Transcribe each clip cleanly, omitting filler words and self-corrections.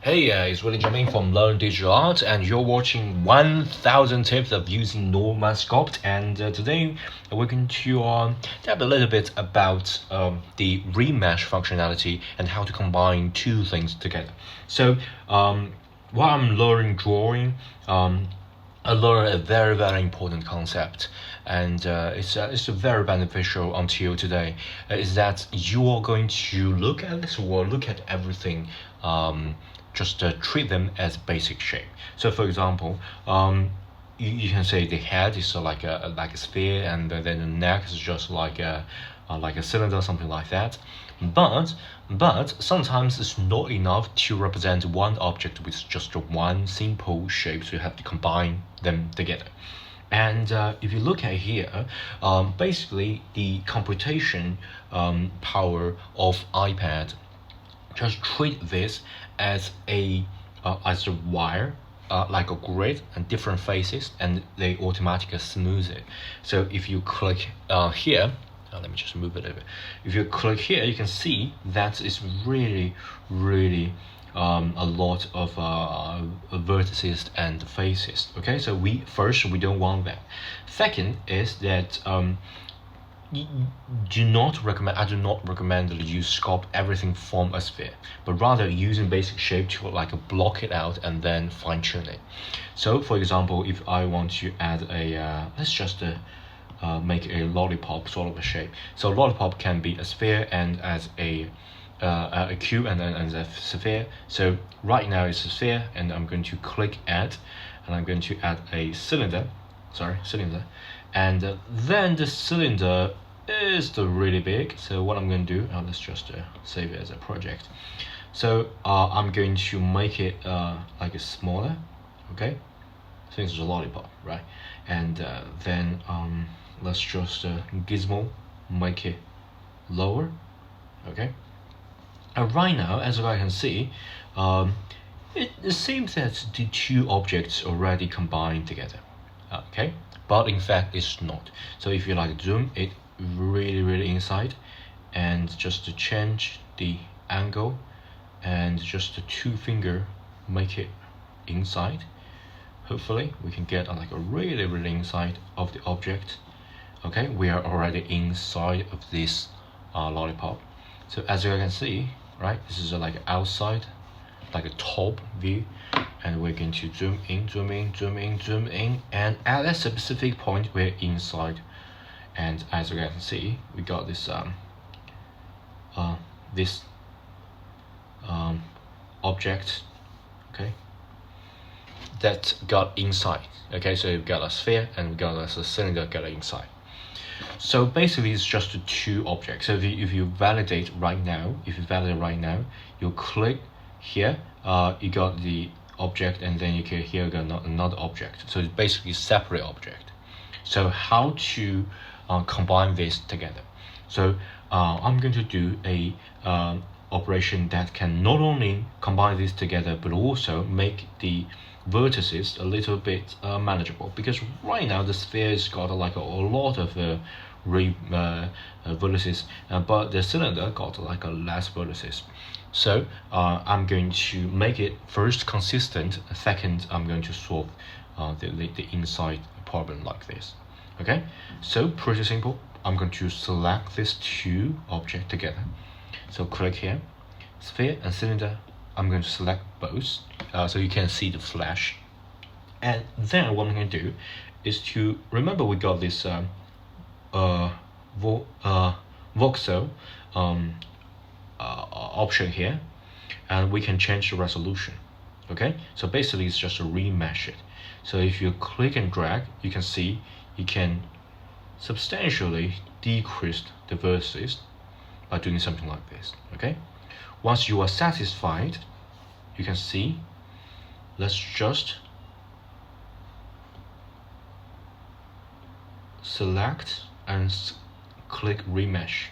Hey, it's Willie Jamin from Learn Digital Art, and you're watching 1000 Tips of Using Nomad Sculpt. And today we're going to tap a little bit about the remesh functionality and how to combine two things together. So, while I'm learning drawing, I learned a very important concept, and it's very beneficial until today. Is that you are going to look at this or look at everything, just treat them as basic shape. So, for example, you can say the head is like a sphere, and then the neck is just like a cylinder, something like that. But sometimes it's not enough to represent one object with just one simple shape, so you have to combine them together. And if you look at here, basically the computation power of iPad just treat this as a wire, like a grid and different faces, and they automatically smooth it. So if you click here, let me just move it a bit. If you click here, you can see that it's really a lot of vertices and faces. Okay, so we don't want that. Second is that I do not recommend that you sculpt everything from a sphere, but rather using basic shape to like block it out and then fine tune it. So for example, if I want to add a let's just make a lollipop sort of a shape. So lollipop can be a sphere and as a cube and then as a sphere. So right now it's a sphere, and I'm going to click add, and I'm going to add a cylinder, and then the cylinder is really big. So what I'm going to do, let's just save it as a project. So I'm going to make it like a smaller, okay, since it's a lollipop, right? And then let's just gizmo make it lower, okay. And right now, as I can see, it seems that the two objects already combined together, okay, but in fact it's not. So if you like zoom it really inside, and just to change the angle, and just the two finger make it inside, hopefully we can get like a really inside of the object. Okay, we are already inside of this lollipop. So as you can see, right, this is like outside, like a top view, and we're going to zoom in, and at a specific point we're inside. And as you can see, we got this object, okay, that got inside. Okay, so you've got a sphere and we got a cylinder got inside. So basically it's just two objects. So if you validate right now, you click here, you got the object, and then you can here got another object. So it's basically separate object. So how to combine this together? So I'm going to do a operation that can not only combine this together but also make the vertices a little bit manageable, because right now the sphere's got like a lot of vertices, but the cylinder got like a less vertices. So I'm going to make it first consistent, second I'm going to solve the inside problem like this. Okay, so pretty simple. I'm going to select these two objects together. So click here, sphere and cylinder. I'm going to select both, so you can see the flash. And then what I'm going to do is to remember we got this voxel option here, and we can change the resolution. Okay, so basically it's just to remesh it. So if you click and drag, you can see you can substantially decrease the vertices by doing something like this. Okay, once you are satisfied, you can see, let's just select and click remesh.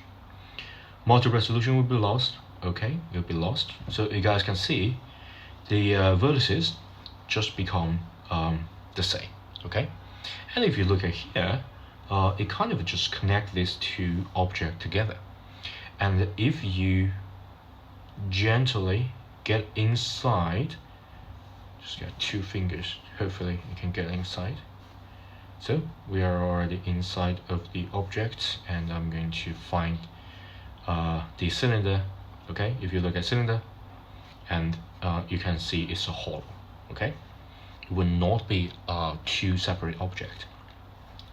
Multi-resolution will be lost. Okay, it will be lost. So you guys can see the vertices just become the same. Okay, and if you look at here, it kind of just connect these two objects together. And if you gently get inside, just get 2 fingers, hopefully you can get inside. So we are already inside of the object, and I'm going to find the cylinder. Okay, if you look at cylinder, and you can see it's a hollow. Okay, it will not be 2 separate objects.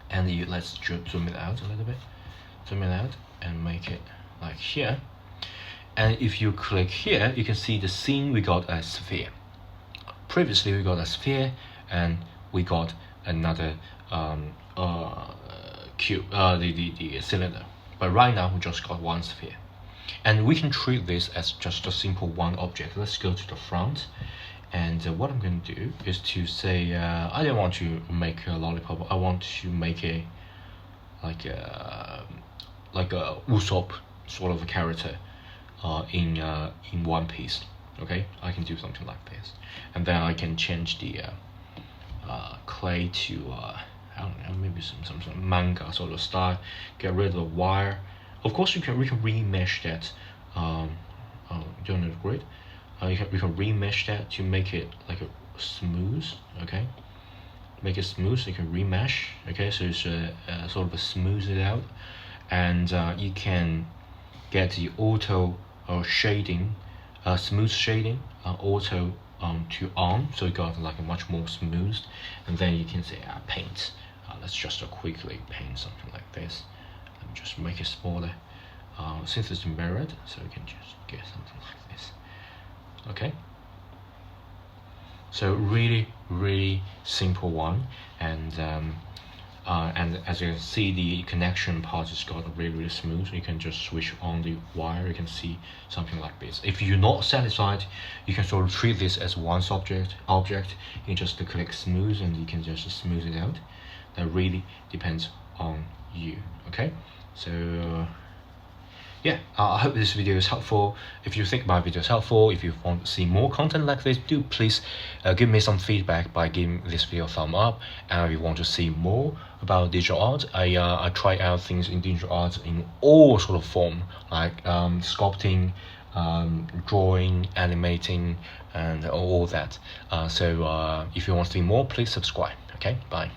And let's zoom it out a little bit, zoom it out and make it like here. And if you click here, you can see the scene we got a sphere. Previously we got a sphere, and we got another cube, the cylinder. But right now we just got 1 sphere, and we can treat this as just a simple 1 object. Let's go to the front, and what I'm going to do is to say I don't want to make a lollipop. I want to make a like a Usopp sort of a character in 1 piece. Okay, I can do something like this, and then I can change the clay to I don't know, maybe some manga sort of style. Get rid of the wire. Of course, we can remesh that. Don't know the grid. We can remesh that to make it like a smooth. Okay, make it smooth. So you can remesh. Okay, so it's sort of a smooth it out, and you can get the auto shading, smooth shading, auto to on, so you got like a much more smooth. And then you can say paint. Let's just quickly paint something like this. Let me just make it smaller. Since it's mirrored, so you can just get something like this. Okay, so really simple one, and as you can see, the connection part has got really smooth. You can just switch on the wire. You can see something like this. If you're not satisfied, you can sort of treat this as 1 object. You just click smooth, and you can just smooth it out. That really depends on you. Okay, so yeah, I hope this video is helpful. If you think my video is helpful, if you want to see more content like this, do please give me some feedback by giving this video a thumb up. And if you want to see more about digital art, I try out things in digital art in all sort of form, like sculpting, drawing, animating, and all that. So if you want to see more, please subscribe. Okay, bye.